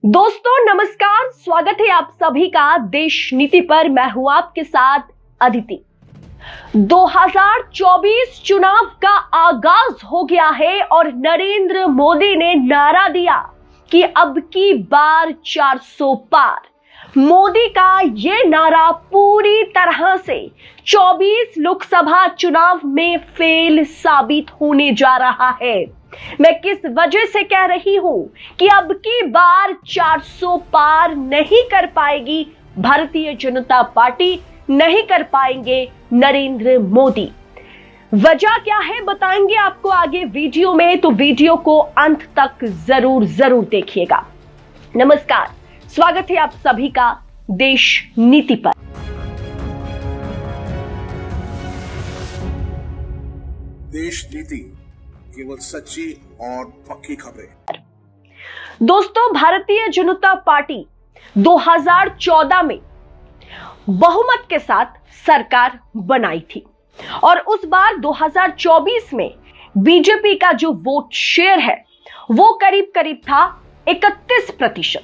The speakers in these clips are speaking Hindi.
दोस्तों नमस्कार, स्वागत है आप सभी का देश नीति पर। मैं हूं आपके साथ अदिति। 2024 चुनाव का आगाज हो गया है और नरेंद्र मोदी ने नारा दिया कि अब की बार 400 पार। मोदी का यह नारा पूरी तरह से 24 लोकसभा चुनाव में फेल साबित होने जा रहा है। मैं किस वजह से कह रही हूं कि अब की बार 400 पार नहीं कर पाएगी भारतीय जनता पार्टी, नहीं कर पाएंगे नरेंद्र मोदी। वजह क्या है बताएंगे आपको आगे वीडियो में, तो वीडियो को अंत तक जरूर देखिएगा। नमस्कार, स्वागत है आप सभी का देश नीति पर। देश नीति, केवल सच्ची और पक्की खबरें। दोस्तों, भारतीय जनता पार्टी 2014 में बहुमत के साथ सरकार बनाई थी और उस बार 2024 में बीजेपी का जो वोट शेयर है वो करीब था 31%।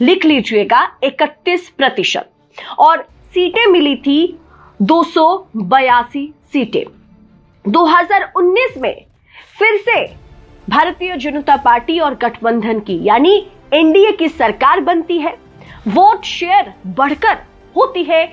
लिख लीजिएगा 31%। और सीटें मिली थी 282 सीटें। 2019 में फिर से भारतीय जनता पार्टी और गठबंधन की यानी एनडीए की सरकार बनती है। वोट शेयर बढ़कर होती है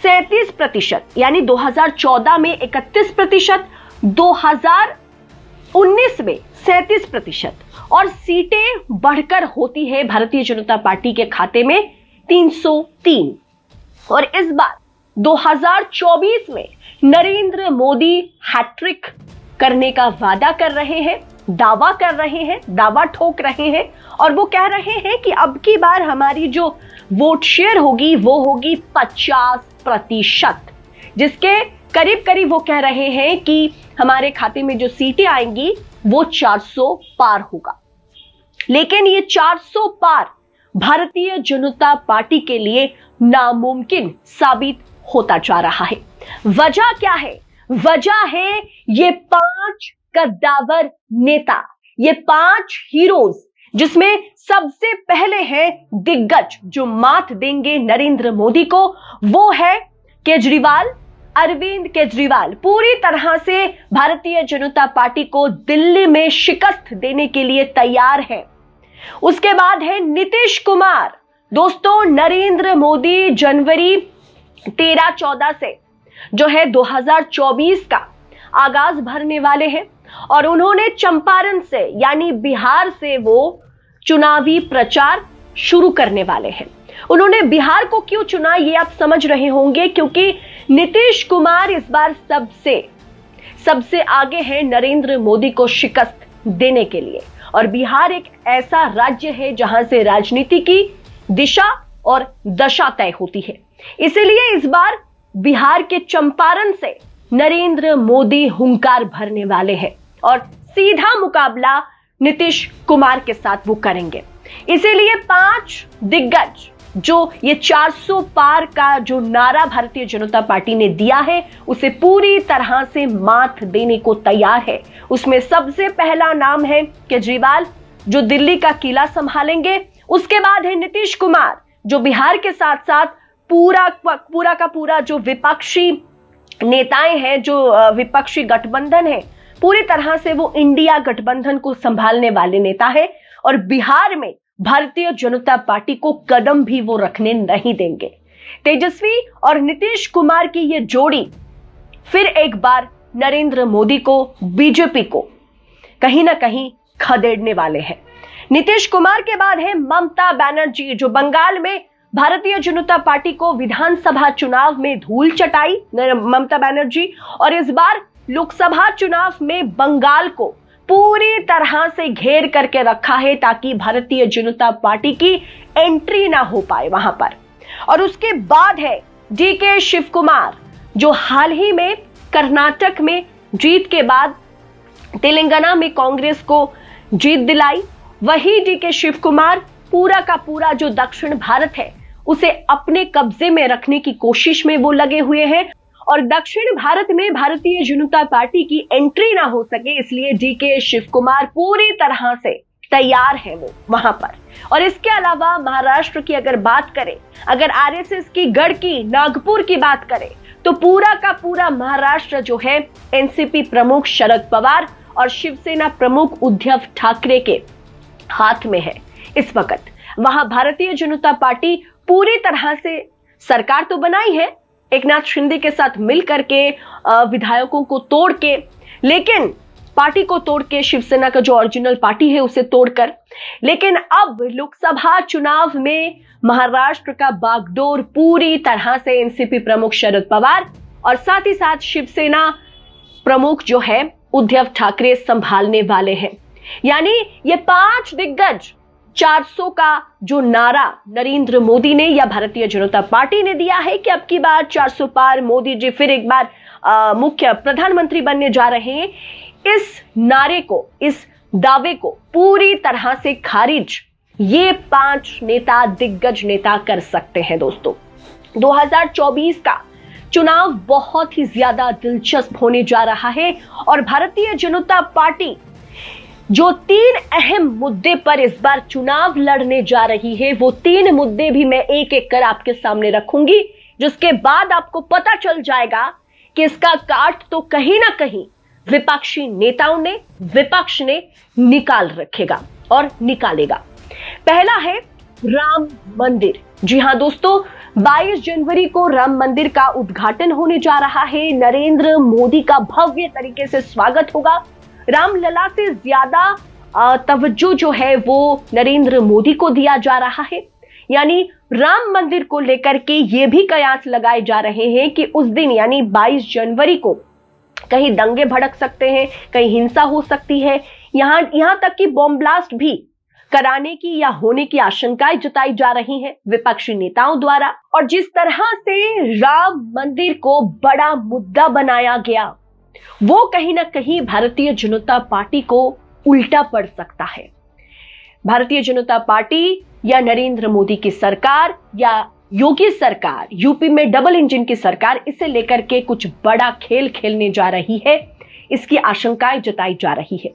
37%, यानी 2014 में 31%, 2019 में 37%। और सीटें बढ़कर होती है भारतीय जनता पार्टी के खाते में 303। और इस बार 2024 में नरेंद्र मोदी हैट्रिक करने का वादा कर रहे हैं, दावा कर रहे हैं, दावा ठोक रहे हैं और वो कह रहे हैं कि अब की बार हमारी जो वोट शेयर होगी वो होगी 50%, जिसके करीब वो कह रहे हैं कि हमारे खाते में जो सीटें आएंगी वो 400 पार होगा। लेकिन ये 400 पार भारतीय जनता पार्टी के लिए नामुमकिन साबित होता जा रहा है। वजह क्या है? वजह है ये 5 कद्दावर नेता, ये 5 हीरोज, जिसमें सबसे पहले है दिग्गज जो मात देंगे नरेंद्र मोदी को, वो है केजरीवाल, अरविंद केजरीवाल। पूरी तरह से भारतीय जनता पार्टी को दिल्ली में शिकस्त देने के लिए तैयार है। उसके बाद है नीतीश कुमार। दोस्तों, नरेंद्र मोदी जनवरी 13-14 से जो है 2024 का आगाज भरने वाले हैं और उन्होंने चंपारण से यानी बिहार से वो चुनावी प्रचार शुरू करने वाले हैं। उन्होंने बिहार को क्यों चुना ये आप समझ रहे होंगे, क्योंकि नीतीश कुमार इस बार सबसे आगे है नरेंद्र मोदी को शिकस्त देने के लिए। और बिहार एक ऐसा राज्य है जहां से राजनीति की दिशा और दशा तय होती है। इसीलिए इस बार बिहार के चंपारण से नरेंद्र मोदी हुंकार भरने वाले हैं और सीधा मुकाबला नीतीश कुमार के साथ वो करेंगे। इसीलिए 5 दिग्गज जो ये 400 पार का जो नारा भारतीय जनता पार्टी ने दिया है उसे पूरी तरह से मात देने को तैयार है। उसमें सबसे पहला नाम है केजरीवाल, जो दिल्ली का किला संभालेंगे। उसके बाद है नीतीश कुमार, जो बिहार के साथ साथ पूरा का पूरा जो विपक्षी नेताएं हैं, जो विपक्षी गठबंधन है, पूरी तरह से वो इंडिया गठबंधन को संभालने वाले नेता है। और बिहार में भारतीय जनता पार्टी को कदम भी वो रखने नहीं देंगे। तेजस्वी और नीतीश कुमार की ये जोड़ी फिर एक बार नरेंद्र मोदी को, बीजेपी को कहीं ना कहीं खदेड़ने वाले हैं। नीतीश कुमार के बाद है ममता बनर्जी, जो बंगाल में भारतीय जनता पार्टी को विधानसभा चुनाव में धूल चटाई ममता बनर्जी, और इस बार लोकसभा चुनाव में बंगाल को पूरी तरह से घेर करके रखा है ताकि भारतीय जनता पार्टी की एंट्री ना हो पाए वहां पर। और उसके बाद है डीके शिव कुमार, जो हाल ही में कर्नाटक में जीत के बाद तेलंगाना में कांग्रेस को जीत दिलाई। वही डीके शिव कुमार पूरा का पूरा जो दक्षिण भारत है उसे अपने कब्जे में रखने की कोशिश में वो लगे हुए हैं और दक्षिण भारत में भारतीय जनता पार्टी की एंट्री ना हो सके, इसलिए डीके शिव कुमार पूरी तरह से तैयार है वो वहां पर। और इसके अलावा महाराष्ट्र की अगर बात करें, अगर आरएसएस की गढ़ की नागपुर की बात करें, तो पूरा का पूरा महाराष्ट्र जो है एनसीपी प्रमुख शरद पवार और शिवसेना प्रमुख उद्धव ठाकरे के हाथ में है इस वक्त। वहां भारतीय जनता पार्टी पूरी तरह से सरकार तो बनाई है एकनाथ शिंदे के साथ मिलकर के, विधायकों को तोड़ के, लेकिन पार्टी को तोड़ के, शिवसेना का जो ओरिजिनल पार्टी है उसे तोड़कर। लेकिन अब लोकसभा चुनाव में महाराष्ट्र का बागडोर पूरी तरह से एनसीपी प्रमुख शरद पवार और साथ ही साथ शिवसेना प्रमुख जो है उद्धव ठाकरे संभालने वाले हैं। यानी ये 5 दिग्गज 400 का जो नारा नरेंद्र मोदी ने या भारतीय जनता पार्टी ने दिया है कि अब की बार 400 पार, मोदी जी फिर एक बार मुख्य प्रधानमंत्री बनने जा रहे हैं, इस नारे को, इस दावे को पूरी तरह से खारिज ये 5 नेता, दिग्गज नेता कर सकते हैं। दोस्तों, 2024 का चुनाव बहुत ही ज्यादा दिलचस्प होने जा रहा है और भारतीय जनता पार्टी जो 3 अहम मुद्दे पर इस बार चुनाव लड़ने जा रही है, वो 3 मुद्दे भी मैं एक एक कर आपके सामने रखूंगी, जिसके बाद आपको पता चल जाएगा कि इसका काट तो कहीं ना कहीं विपक्षी नेताओं ने, विपक्ष ने निकाल रखेगा और निकालेगा। पहला है राम मंदिर। जी हां दोस्तों, 22 जनवरी को राम मंदिर का उद्घाटन होने जा रहा है। नरेंद्र मोदी का भव्य तरीके से स्वागत होगा। रामलला से ज्यादा तवज्जो जो है वो नरेंद्र मोदी को दिया जा रहा है। यानी राम मंदिर को लेकर के ये भी कयास लगाए जा रहे हैं कि उस दिन यानी 22 जनवरी को कहीं दंगे भड़क सकते हैं, कहीं हिंसा हो सकती है, यहां तक कि बॉम्ब ब्लास्ट भी कराने की या होने की आशंकाएं जताई जा रही हैं विपक्षी नेताओं द्वारा। और जिस तरह से राम मंदिर को बड़ा मुद्दा बनाया गया, वो कहीं ना कहीं भारतीय जनता पार्टी को उल्टा पड़ सकता है। भारतीय जनता पार्टी या नरेंद्र मोदी की सरकार या योगी सरकार, यूपी में डबल इंजन की सरकार, इसे लेकर के कुछ बड़ा खेल खेलने जा रही है, इसकी आशंकाएं जताई जा रही है।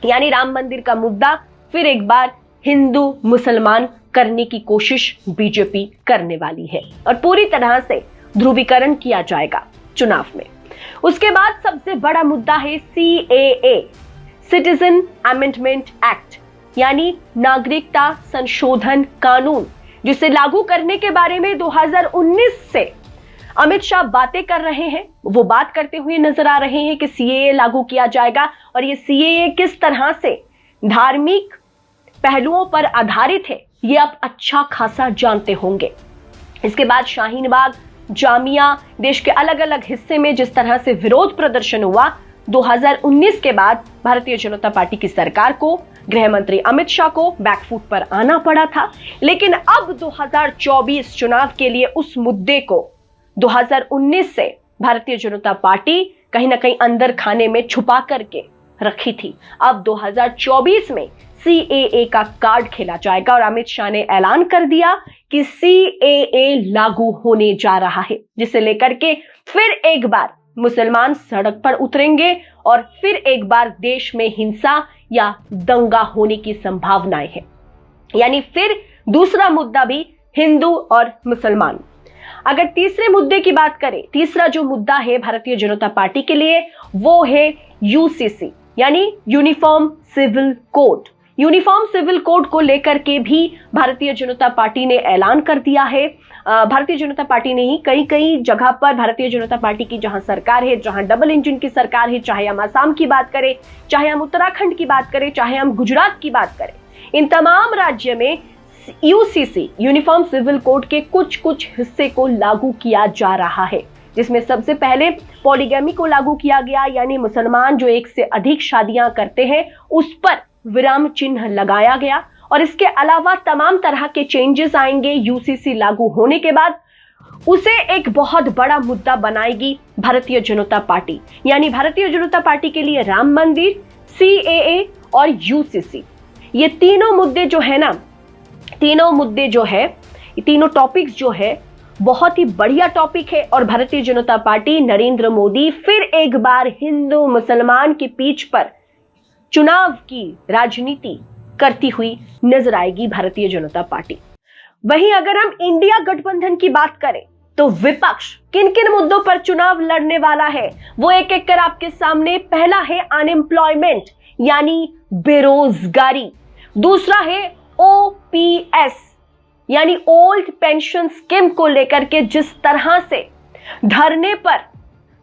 यानी राम मंदिर का मुद्दा फिर एक बार हिंदू मुसलमान करने की कोशिश बीजेपी करने वाली है और पूरी तरह से ध्रुवीकरण किया जाएगा चुनाव में। उसके बाद सबसे बड़ा मुद्दा है CAA, सिटीजन अमेंडमेंट एक्ट, यानी नागरिकता संशोधन कानून, जिसे लागू करने के बारे में 2019 से अमित शाह बातें कर रहे हैं। वो बात करते हुए नजर आ रहे हैं कि CAA लागू किया जाएगा और ये CAA किस तरह से धार्मिक पहलुओं पर आधारित है, ये आप अच्छा खासा जानते होंगे। इसके बाद शाहीन बाग, जामिया, देश के अलग अलग हिस्से में जिस तरह से विरोध प्रदर्शन हुआ, 2019 के बाद भारतीय जनता पार्टी की सरकार को, गृह मंत्री अमित शाह को बैकफुट पर आना पड़ा था। लेकिन अब 2024 चुनाव के लिए उस मुद्दे को 2019 से भारतीय जनता पार्टी कहीं ना कहीं अंदर खाने में छुपा करके रखी थी। अब 2024 में CAA का कार्ड खेला जाएगा और अमित शाह ने ऐलान कर दिया कि CAA लागू होने जा रहा है, जिसे लेकर के फिर एक बार मुसलमान सड़क पर उतरेंगे और फिर एक बार देश में हिंसा या दंगा होने की संभावनाएं हैं। यानी फिर दूसरा मुद्दा भी हिंदू और मुसलमान। अगर तीसरे मुद्दे की बात करें, तीसरा जो मुद्दा है भारतीय जनता पार्टी के लिए, वो है UCC, यानी uniform civil code. Uniform civil code को लेकर के भी भारतीय जनता पार्टी ने ऐलान कर दिया है। भारतीय जनता पार्टी ने ही कई कई जगह पर, भारतीय जनता पार्टी की जहां सरकार है, जहां डबल इंजन की सरकार है, चाहे हम असम की बात करें, चाहे हम उत्तराखंड की बात करें, चाहे हम गुजरात की बात करें, इन तमाम राज्य में UCC, यूनिफॉर्म सिविल कोड के कुछ कुछ हिस्से को लागू किया जा रहा है, जिसमें सबसे पहले पॉलीगैमी को लागू किया गया, यानी मुसलमान जो एक से अधिक शादियां करते हैं उस पर विराम चिन्ह लगाया गया। और इसके अलावा तमाम तरह के चेंजेस आएंगे UCC लागू होने के बाद। उसे एक बहुत बड़ा मुद्दा बनाएगी भारतीय जनता पार्टी। यानी भारतीय जनता पार्टी के लिए राम मंदिर, CAA और UCC, ये तीनों मुद्दे जो है ना, तीनों मुद्दे जो है, तीनों टॉपिक्स जो है, बहुत ही बढ़िया टॉपिक है। और भारतीय जनता पार्टी, नरेंद्र मोदी फिर एक बार हिंदू मुसलमान के पीठ पर चुनाव की राजनीति करती हुई नजर आएगी भारतीय जनता पार्टी। वहीं अगर हम इंडिया गठबंधन की बात करें तो विपक्ष किन किन मुद्दों पर चुनाव लड़ने वाला है वो एक एक कर आपके सामने। पहला है अनएम्प्लॉयमेंट यानी बेरोजगारी, दूसरा है ओपीएस यानी ओल्ड पेंशन स्कीम को लेकर के जिस तरह से धरने पर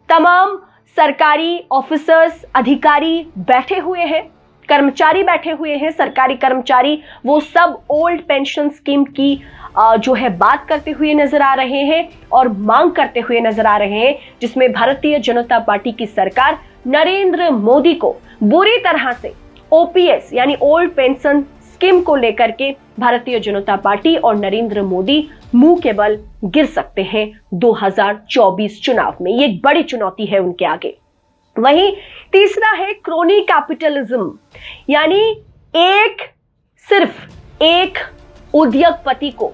तमाम सरकारी ऑफिसर्स अधिकारी बैठे हुए हैं, कर्मचारी बैठे हुए हैं, सरकारी कर्मचारी, वो सब ओल्ड पेंशन स्कीम की जो है बात करते हुए नजर आ रहे हैं और मांग करते हुए नजर आ रहे हैं, जिसमें भारतीय जनता पार्टी की सरकार नरेंद्र मोदी को बुरी तरह से ओपीएस यानी ओल्ड पेंशन स्कीम को लेकर के भारतीय जनता पार्टी और नरेंद्र मोदी मुंह के बल गिर सकते हैं 2024 चुनाव में। ये एक बड़ी चुनौती है उनके आगे। वहीं तीसरा है क्रोनी कैपिटलिज्म यानी सिर्फ एक उद्योगपति को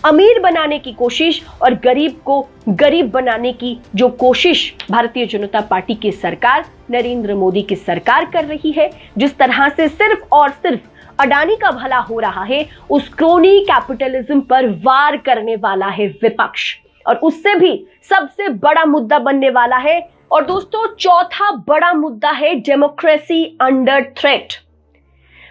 अमीर बनाने की कोशिश और गरीब को गरीब बनाने की जो कोशिश भारतीय जनता पार्टी की सरकार, नरेंद्र मोदी की सरकार कर रही है, जिस तरह से सिर्फ और सिर्फ अडानी का भला हो रहा है, उस क्रोनी कैपिटलिज्म पर वार करने वाला है विपक्ष और उससे भी सबसे बड़ा मुद्दा बनने वाला है। और दोस्तों, चौथा बड़ा मुद्दा है डेमोक्रेसी अंडर थ्रेट।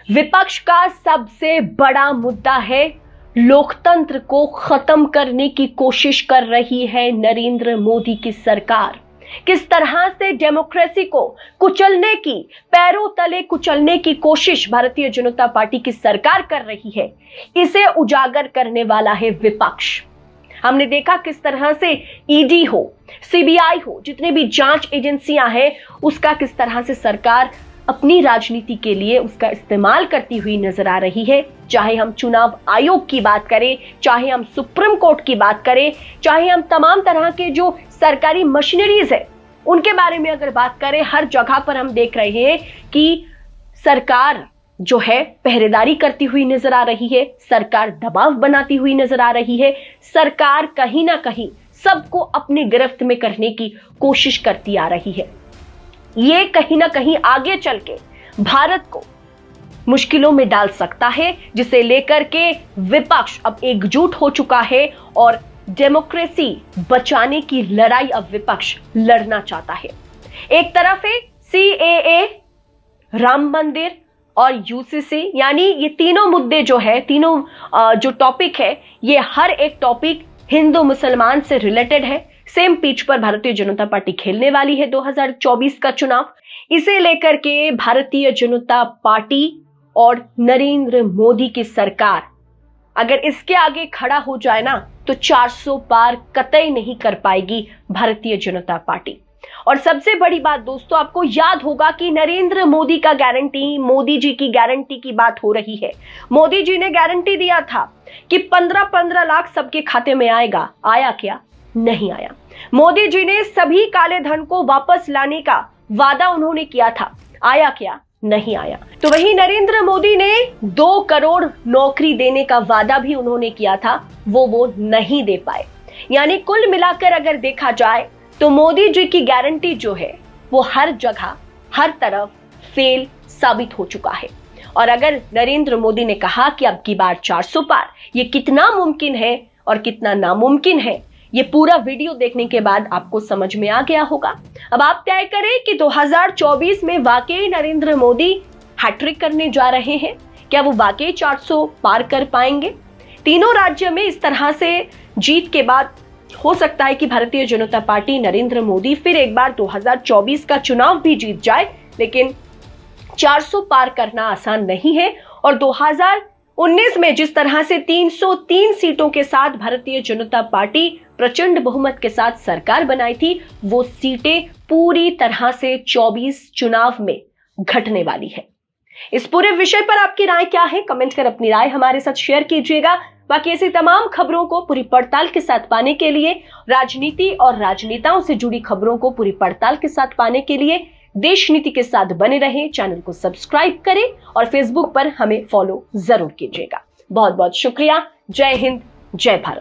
विपक्ष का सबसे बड़ा मुद्दा है लोकतंत्र को खत्म करने की कोशिश कर रही है नरेंद्र मोदी की सरकार। किस तरह से डेमोक्रेसी को कुचलने की, पैरों तले कुचलने की कोशिश भारतीय जनता पार्टी की सरकार कर रही है, इसे उजागर करने वाला है विपक्ष। हमने देखा किस तरह से ईडी हो, सीबीआई हो, जितने भी जांच एजेंसियां हैं, उसका किस तरह से सरकार अपनी राजनीति के लिए उसका इस्तेमाल करती हुई नजर आ रही है। चाहे हम चुनाव आयोग की बात करें, चाहे हम सुप्रीम कोर्ट की बात करें, चाहे हम तमाम तरह के जो सरकारी मशीनरीज है उनके बारे में अगर बात करें, हर जगह पर हम देख रहे हैं कि सरकार जो है पहरेदारी करती हुई नजर आ रही है, सरकार दबाव बनाती हुई नजर आ रही है, सरकार कहीं ना कहीं सबको अपनी गिरफ्त में करने की कोशिश करती आ रही है। ये कहीं ना कहीं आगे चल के भारत को मुश्किलों में डाल सकता है, जिसे लेकर के विपक्ष अब एकजुट हो चुका है और डेमोक्रेसी बचाने की लड़ाई अब विपक्ष लड़ना चाहता है। एक तरफ है सीएए, राम मंदिर और यूसीसी, यानी ये तीनों मुद्दे जो है, तीनों जो टॉपिक है, ये हर एक टॉपिक हिंदू मुसलमान से रिलेटेड है। सेम पिच पर भारतीय जनता पार्टी खेलने वाली है 2024 का चुनाव। इसे लेकर के भारतीय जनता पार्टी और नरेंद्र मोदी की सरकार अगर इसके आगे खड़ा हो जाए ना, तो 400 पार कतई नहीं कर पाएगी भारतीय जनता पार्टी। और सबसे बड़ी बात दोस्तों, आपको याद होगा कि नरेंद्र मोदी का गारंटी, मोदी जी की गारंटी की बात हो रही है। मोदी जी ने गारंटी दिया था कि 15-15 लाख सबके खाते में आएगा। आया क्या? नहीं आया। मोदी जी ने सभी काले धन को वापस लाने का वादा उन्होंने किया था। आया क्या? नहीं आया। तो वही नरेंद्र मोदी ने 2 करोड़ नौकरी देने का वादा भी उन्होंने किया था, वो नहीं दे पाए। यानी कुल मिलाकर अगर देखा जाए तो मोदी जी की गारंटी जो है वो हर जगह, हर तरफ फेल साबित हो चुका है। और अगर नरेंद्र मोदी ने कहा कि अब की बार 400 पार, ये कितना मुमकिन है और कितना नामुमकिन है, ये पूरा वीडियो देखने के बाद आपको समझ में आ गया होगा। अब आप तय करें कि 2024 में वाकई नरेंद्र मोदी हैट्रिक करने जा रहे हैं। क्या वो वाकई 400 पार कर पाएंगे? तीनों राज्य में इस तरह से जीत के बाद हो सकता है कि भारतीय जनता पार्टी, नरेंद्र मोदी फिर एक बार 2024 का चुनाव भी जीत जाए, लेकिन 400 पार करना आसान नहीं है। और 2019 में जिस तरह से 303 सीटों के साथ भारतीय जनता पार्टी प्रचंड बहुमत के साथ सरकार बनाई थी, वो सीटें पूरी तरह से 24 चुनाव में घटने वाली है। इस पूरे विषय पर आपकी राय क्या है? कमेंट कर अपनी राय हमारे साथ शेयर कीजिएगा। बाकी ऐसी तमाम खबरों को पूरी पड़ताल के साथ पाने के लिए, राजनीति और राजनेताओं से जुड़ी खबरों को पूरी पड़ताल के साथ पाने के लिए देश नीति के साथ बने रहें। चैनल को सब्सक्राइब करें और फेसबुक पर हमें फॉलो जरूर कीजिएगा। बहुत बहुत शुक्रिया। जय हिंद, जय भारत।